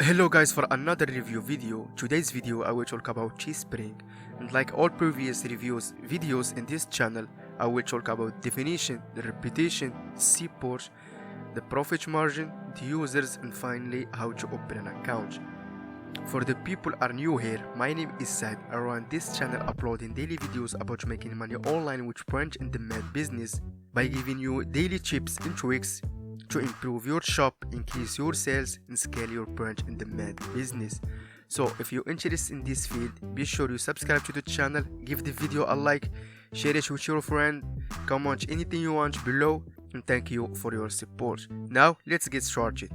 Hello guys, for another review video. Today's video I will talk about Teespring, and like all previous videos in this channel, I will talk about definition, the reputation, support, the profit margin, the users, and finally how to open an account. For the people are new here, my name is Said. I run this channel uploading daily videos about making money online with print and demand business by giving you daily tips and tricks to improve your shop, increase your sales, and scale your print and demand business. So if you're interested in this field, be sure you subscribe to the channel, give the video a like, share it with your friend, comment anything you want below, and thank you for your support. Now let's get started.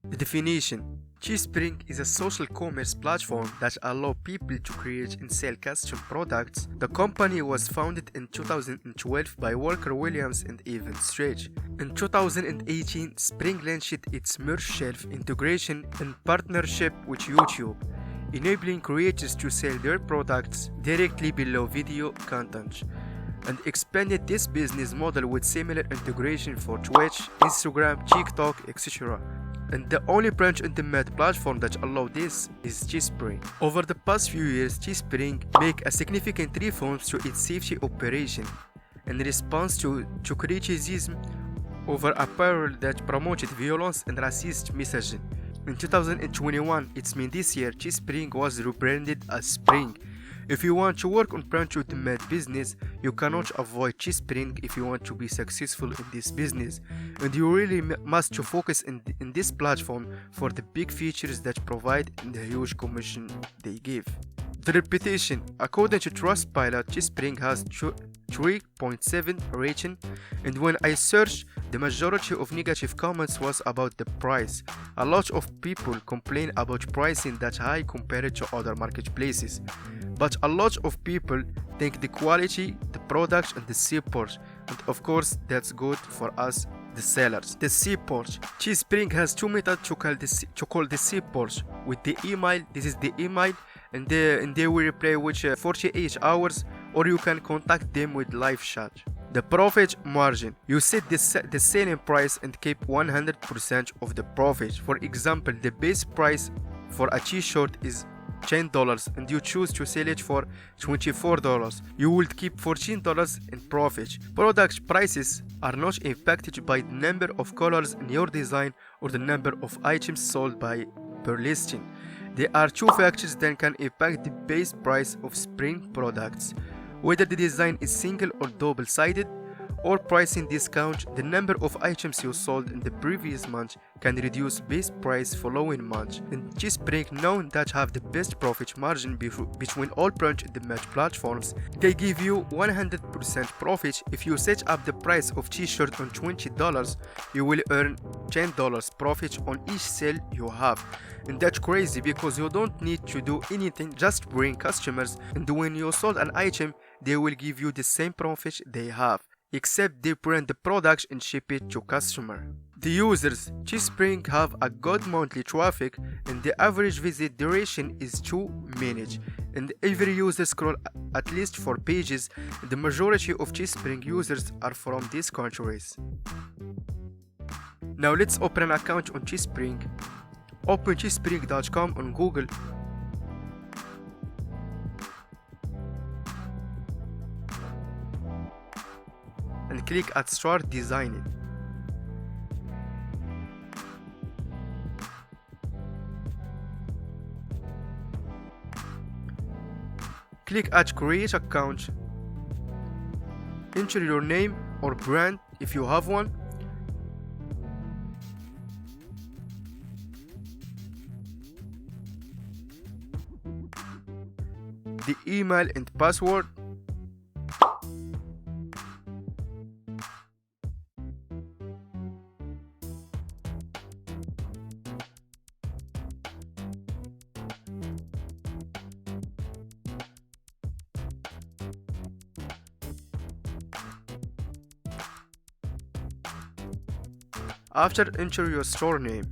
The definition. Teespring is a social commerce platform that allows people to create and sell custom products. The company was founded in 2012 by Walker Williams and Evan Stretch. In 2018, Spring launched its merge shelf integration in partnership with YouTube, enabling creators to sell their products directly below video content, and expanded this business model with similar integration for Twitch, Instagram, TikTok, etc. And the only branch in the demand platform that allows this is Teespring. Over the past few years, Teespring made a significant reforms to its safety operation in response to criticism over apparel that promoted violence and racist messaging. In 2021, it's mean this year, Teespring was rebranded as Spring. If you want to work on branch with demand business, you cannot avoid Teespring if you want to be successful in this business, and you really must to focus in this platform for the big features that provide and the huge commission they give. The reputation. According to Trustpilot, Teespring has 3.7 rating, and when I searched, the majority of negative comments was about the price. A lot of people complain about pricing that high compared to other marketplaces, but a lot of people think the quality, the product, and the support, and of course that's good for us the sellers. The support. Teespring has two methods to call the support. With the email, this is the email, and they will reply with 48 hours, or you can contact them with live chat. The profit margin. You set the selling price and keep 100% of the profit. For example, the base price for a t-shirt is $10 and you choose to sell it for $24. You will keep $14 in profit. Product prices are not impacted by the number of colors in your design or the number of items sold per listing. There are two factors that can impact the base price of Spring products: whether the design is single or double-sided, or pricing discount. The number of items you sold in the previous month can reduce base price following month. And Teespring, known that have the best profit margin between all branch demand platforms, they give you 100% profit. If you set up the price of t-shirt on $20, you will earn $10 profit on each sale you have. And that's crazy because you don't need to do anything, just bring customers, and when you sold an item, they will give you the same profit they have, except they print the product and ship it to customer. The users. Teespring have a good monthly traffic, and the average visit duration is 2 minutes, and every user scroll at least 4 pages. The majority of Teespring users are from these countries. Now let's open an account on Teespring. Open teespring.com on Google. And click at Start Designing. Click at Create Account. Enter your name or brand if you have one. The email and password. After, enter your store name.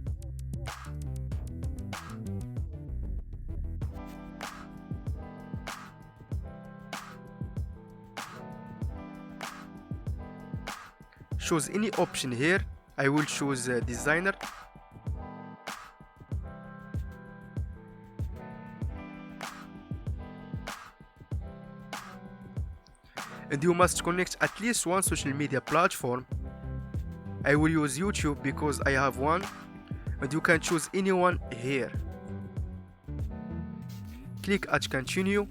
choose any option here. I will choose designer. And you must connect at least one social media platform. I will use YouTube because I have one, and you can choose anyone here. Click at continue.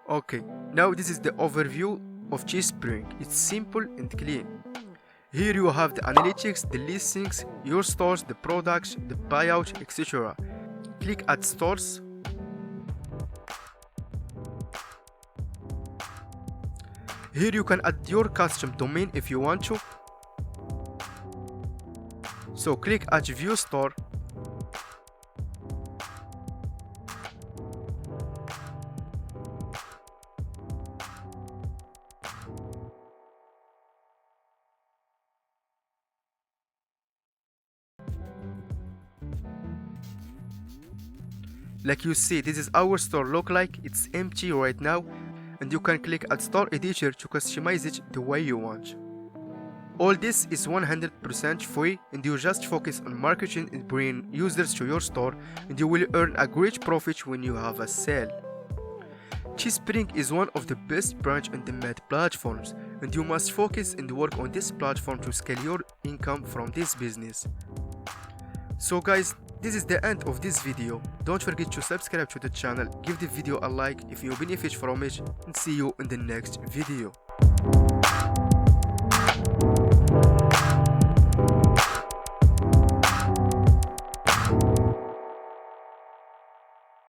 Okay, now this is the overview of Teespring. It's simple and clean. Here you have the analytics, the listings, your stores, the products, the buyout, etc. Click at stores. Here you can add your custom domain if you want to. So click at view store. Like you see, this is our store look like. It's empty right now, and you can click at store editor to customize it the way you want. All this is 100% free, and you just focus on marketing and bringing users to your store, and you will earn a great profit when you have a sale. Teespring is one of the best branch-on-demand platforms, and you must focus and work on this platform to scale your income from this business. So guys, this is the end of this video. Don't forget to subscribe to the channel, give the video a like if you benefit from it, and see you in the next video.